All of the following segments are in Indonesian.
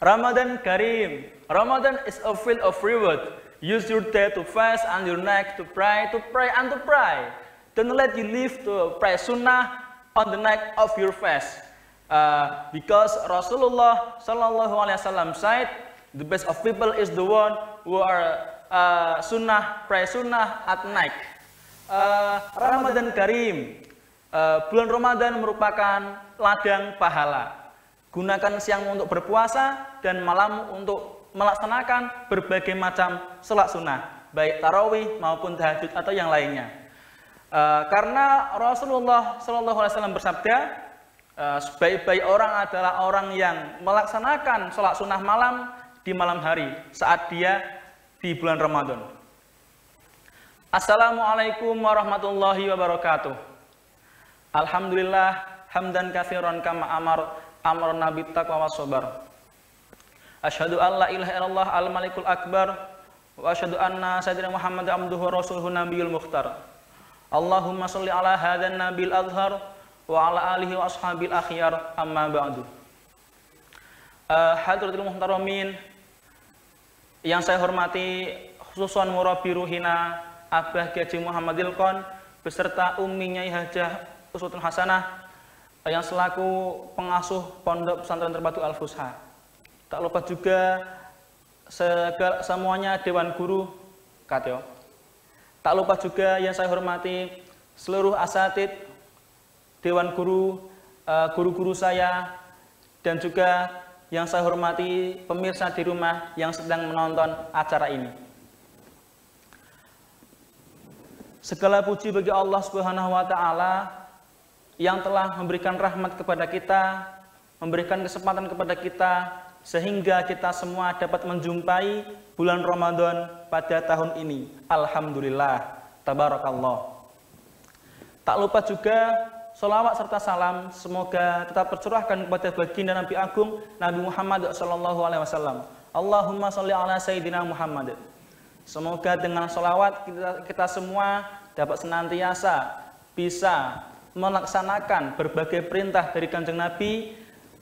Ramadan Karim. Ramadan is a field of reward. Use your day to fast and your night to pray and to pray. Don't let you live to pray sunnah on the night of your fast. Because Rasulullah Sallallahu Alaihi Wasallam said, the best of people is the one who are pray sunnah at night. Ramadan Karim. Bulan Ramadan merupakan ladang pahala. Gunakan siang untuk berpuasa dan malam untuk melaksanakan berbagai macam sholat sunnah, baik tarawih maupun tahajud atau yang lainnya. Karena Rasulullah SAW bersabda, sebaik-baik orang adalah orang yang melaksanakan sholat sunnah malam di malam hari saat dia di bulan Ramadan. Assalamualaikum warahmatullahi wabarakatuh. Alhamdulillah hamdan katsiran kama amar nabi taqwa was sabar. Asyhadu an la ilaha illallah al-malikul akbar wa asyhadu anna sayyidina Muhammad abduhu wa rasuluhu nabiyul mukhtar. Allahumma sholli ala hadan nabil azhar wa ala alihi wa ashabil akhyar amma ba'du. Hadratul muhtaramin yang saya hormati, khususan murabbi ruhina Abah Kiai Muhammad Ilkon beserta Ummi Nyai Hajah Uswatun Hasanah yang selaku pengasuh Pondok Pesantren Terpadu Al-Fusha. Tak lupa juga semuanya Dewan Guru Katyo. Tak lupa juga yang saya hormati seluruh asatid, Dewan Guru, guru-guru saya, dan juga yang saya hormati pemirsa di rumah yang sedang menonton acara ini. Segala puji bagi Allah Subhanahu wa Ta'ala yang telah memberikan rahmat kepada kita, memberikan kesempatan kepada kita, sehingga kita semua dapat menjumpai bulan Ramadan pada tahun ini. Alhamdulillah, tabarakallah. Tak lupa juga sholawat serta salam semoga tetap tercurahkan kepada baginda Nabi Agung Nabi Muhammad SAW. Allahumma sholli ala Sayyidina Muhammad. Semoga dengan sholawat kita semua dapat senantiasa bisa melaksanakan berbagai perintah dari Kanjeng Nabi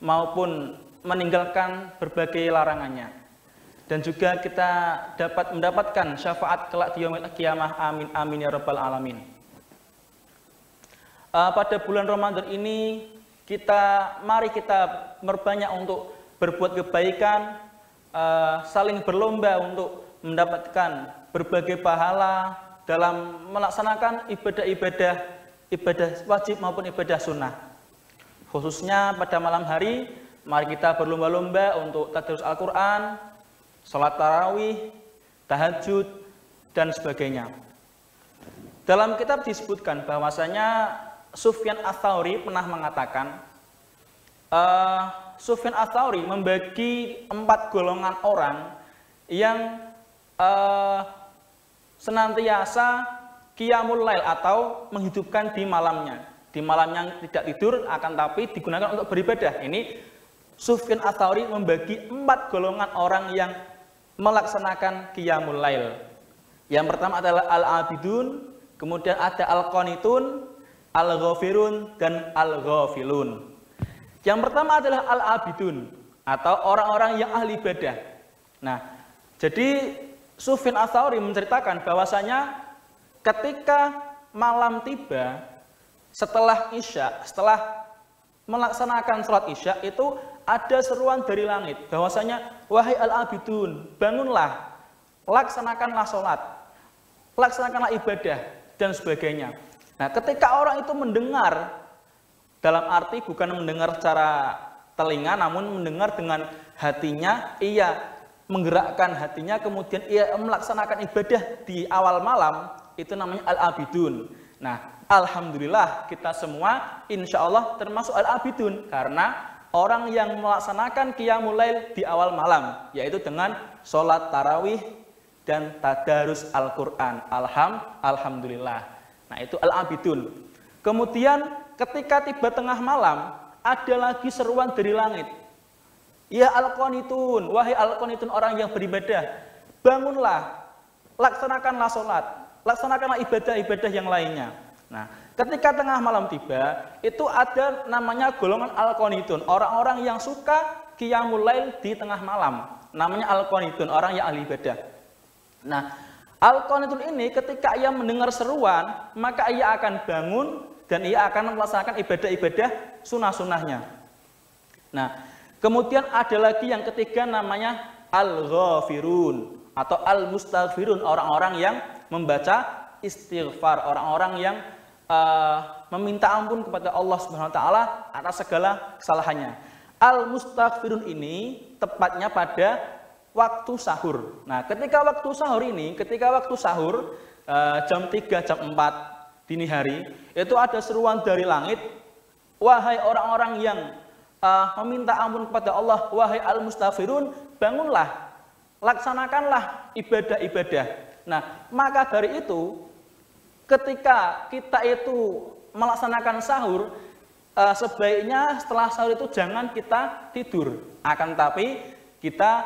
maupun meninggalkan berbagai larangannya, dan juga kita dapat mendapatkan syafaat kelak di yaumil qiyamah. Amin amin ya rabbal alamin. Pada bulan Ramadan ini mari kita berbanyak untuk berbuat kebaikan, saling berlomba untuk mendapatkan berbagai pahala dalam melaksanakan ibadah wajib maupun ibadah sunnah. Khususnya pada malam hari, mari kita berlomba-lomba untuk tadarus Al-Quran, sholat tarawih, tahajud, dan sebagainya. Dalam kitab disebutkan bahwasanya Sufyan Ats-Tsauri pernah mengatakan, Sufyan Ats-Tsauri membagi 4 golongan orang yang senantiasa qiyamul lail atau menghidupkan di malamnya. Di malam yang tidak tidur akan tapi digunakan untuk beribadah. Ini Sufyan Ats-Tsauri membagi 4 golongan orang yang melaksanakan qiyamul lail. Yang pertama adalah al-abidun, kemudian ada al-qanitun, al-ghafirun, dan al-ghafilun. Yang pertama adalah al-abidun atau orang-orang yang ahli ibadah. Nah, jadi Sufyan Ats-Tsauri menceritakan bahwasanya ketika malam tiba setelah Isya, setelah melaksanakan sholat Isya itu ada seruan dari langit bahwasanya wahai al-abidun, bangunlah, laksanakanlah sholat, laksanakanlah ibadah dan sebagainya. Nah, ketika orang itu mendengar, dalam arti bukan mendengar secara telinga namun mendengar dengan hatinya, ia menggerakkan hatinya kemudian ia melaksanakan ibadah di awal malam, itu namanya al-abidun. Nah, alhamdulillah kita semua insya Allah termasuk al-abidun karena orang yang melaksanakan qiyamul lail di awal malam, yaitu dengan sholat tarawih dan tadarus Al-Quran. Alhamdulillah. Nah, itu al-abidun. Kemudian ketika tiba tengah malam, ada lagi seruan dari langit. Ya al-qanitun, wahai al-qanitun, orang yang beribadah, bangunlah, laksanakanlah sholat, laksanakanlah ibadah-ibadah yang lainnya. Nah, ketika tengah malam tiba, itu ada namanya golongan al-qanitun, orang-orang yang suka qiyamul lail di tengah malam. Namanya al-qanitun, orang yang ahli ibadah. Nah, al-qanitun ini ketika ia mendengar seruan, maka ia akan bangun dan ia akan melaksanakan ibadah-ibadah sunnah-sunnahnya. Nah, kemudian ada lagi yang ketiga namanya al-ghafirun atau al-mustaghfirun, orang-orang yang membaca istighfar, orang-orang yang meminta ampun kepada Allah Subhanahu wa taala atas segala kesalahannya. Al-mustaghfirun ini tepatnya pada waktu sahur. Nah, ketika waktu sahur jam 3, jam 4 dini hari, itu ada seruan dari langit, wahai orang-orang yang meminta ampun kepada Allah, wahai al-mustaghfirun, bangunlah, laksanakanlah ibadah-ibadah. Nah, maka dari itu ketika kita itu melaksanakan sahur, sebaiknya setelah sahur itu jangan kita tidur. Akan tapi kita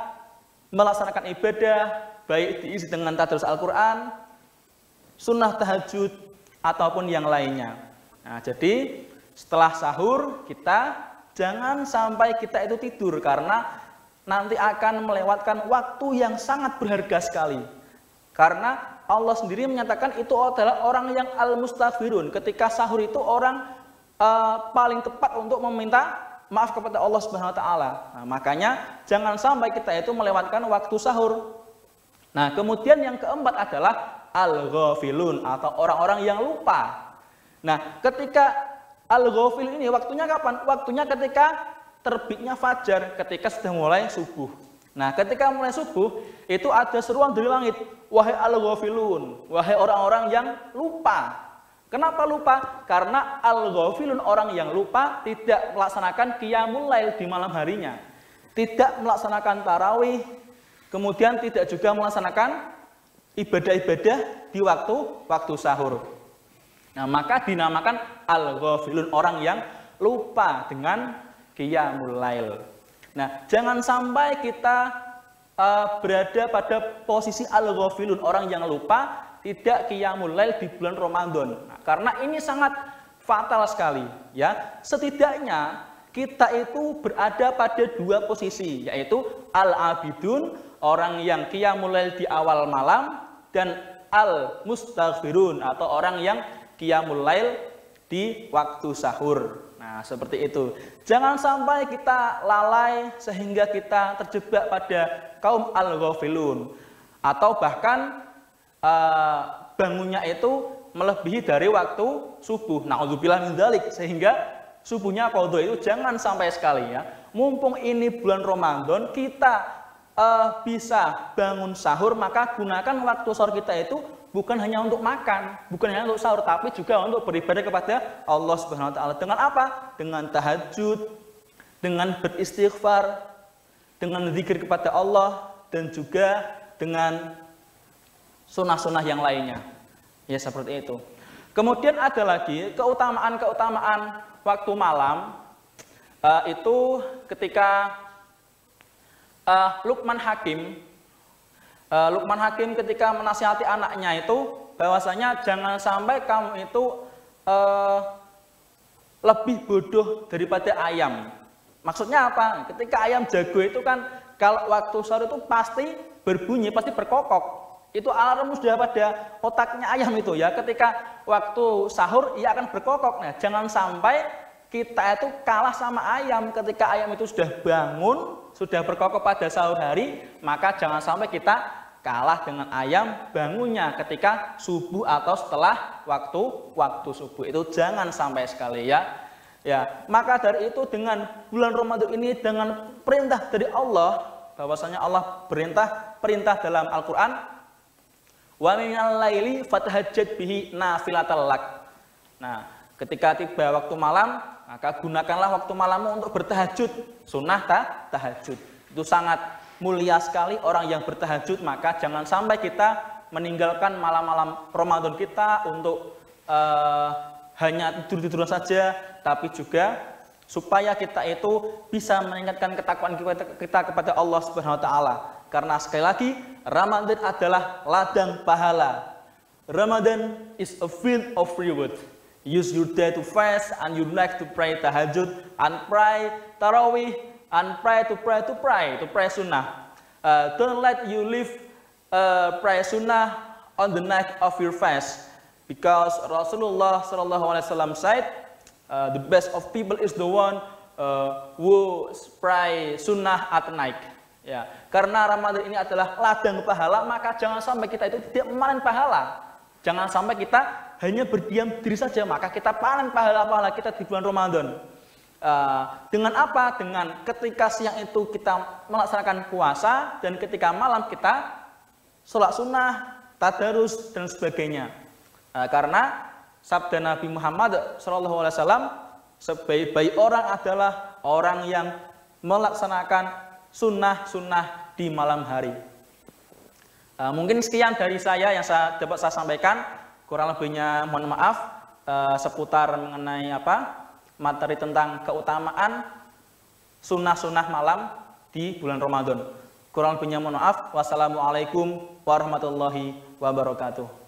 melaksanakan ibadah, baik diisi dengan tadarus Al-Quran, sunnah tahajud, ataupun yang lainnya. Nah, jadi setelah sahur kita jangan sampai kita itu tidur, karena nanti akan melewatkan waktu yang sangat berharga sekali. Karena Allah sendiri menyatakan itu adalah orang yang al-mustaghfirun. Ketika sahur itu orang paling tepat untuk meminta maaf kepada Allah Subhanahu wa taala. Nah, makanya jangan sampai kita itu melewatkan waktu sahur. Nah, kemudian yang keempat adalah al-ghafilun atau orang-orang yang lupa. Nah, ketika al-ghafil ini waktunya kapan? Waktunya ketika terbitnya fajar, ketika sudah mulai subuh. Nah, ketika mulai subuh, itu ada seruan dari langit, wahai al-ghafilun, wahai orang-orang yang lupa. Kenapa lupa? Karena al-ghafilun, orang yang lupa, tidak melaksanakan qiyamul lail di malam harinya, tidak melaksanakan tarawih, kemudian tidak juga melaksanakan ibadah-ibadah di waktu sahur. Nah, maka dinamakan al-ghafilun, orang yang lupa dengan qiyamul lail. Nah, jangan sampai kita berada pada posisi al-ghafilun, orang yang lupa tidak qiyamul lail di bulan Ramadan. Nah, karena ini sangat fatal sekali, ya. Setidaknya kita itu berada pada dua posisi, yaitu al-abidun, orang yang qiyamul lail di awal malam, dan al-mustaghfirun atau orang yang qiyamul lail di waktu sahur. Nah, seperti itu. Jangan sampai kita lalai sehingga kita terjebak pada kaum al-ghafilun, atau bahkan bangunnya itu melebihi dari waktu subuh. Na'udzubillah min dzalik, sehingga subuhnya qadha itu jangan sampai sekali, ya. Mumpung ini bulan Ramadan, kita bisa bangun sahur, maka gunakan waktu sahur kita itu bukan hanya untuk makan, bukan hanya untuk sahur, tapi juga untuk beribadah kepada Allah Subhanahu wa taala. Dengan apa? Dengan tahajud, dengan beristighfar, dengan zikir kepada Allah, dan juga dengan sunnah-sunnah yang lainnya. Ya, seperti itu. Kemudian ada lagi keutamaan-keutamaan waktu malam, itu ketika Luqman Hakim ketika menasihati anaknya itu bahwasanya jangan sampai kamu itu lebih bodoh daripada ayam. Maksudnya apa? Ketika ayam jago itu kan kalau waktu sahur itu pasti berbunyi, pasti berkokok. Itu alarm sudah pada otaknya ayam itu, ya. Ketika waktu sahur ia akan berkokok. Nah, jangan sampai kita itu kalah sama ayam. Ketika ayam itu sudah bangun, sudah berkokok pada sahur hari, maka jangan sampai kita kalah dengan ayam bangunnya ketika subuh atau setelah waktu subuh. Itu jangan sampai sekali, ya. Ya, maka dari itu dengan bulan Ramadan ini, dengan perintah dari Allah, bahwasanya Allah perintah dalam Al-Qur'an, wa minal laili fatahajjat bihi nafilatal lak. Nah, ketika tiba waktu malam, maka gunakanlah waktu malammu untuk bertahajud, sunnah tahajud. Itu sangat mulia sekali orang yang bertahajud, maka jangan sampai kita meninggalkan malam-malam Ramadan kita untuk hanya tidur-tiduran saja, tapi juga supaya kita itu bisa meningkatkan ketakwaan kita kepada Allah Subhanahu wa taala. Karena sekali lagi, Ramadan adalah ladang pahala. Ramadan is a field of reward. Use your day to fast and your night to pray tahajud and pray tarawih and pray to pray sunnah. Don't let you live pray sunnah on the night of your fast, because Rasulullah SAW said, the best of people is the one who pray sunnah at night. Ya, karena Ramadan ini adalah ladang pahala, maka jangan sampai kita itu tidak memanen pahala. Jangan sampai kita hanya berdiam diri saja, maka kita panen pahala-pahala kita di bulan Ramadan. Dengan apa? Dengan ketika siang itu kita melaksanakan puasa, dan ketika malam kita sholat sunnah, tadarus, dan sebagainya. Karena sabda Nabi Muhammad SAW, sebaik-baik orang adalah orang yang melaksanakan sunnah-sunnah di malam hari. Mungkin sekian dari saya yang dapat saya sampaikan. Kurang lebihnya mohon maaf, seputar mengenai materi tentang keutamaan sunnah-sunnah malam di bulan Ramadan. Kurang lebihnya mohon maaf. Wassalamualaikum warahmatullahi wabarakatuh.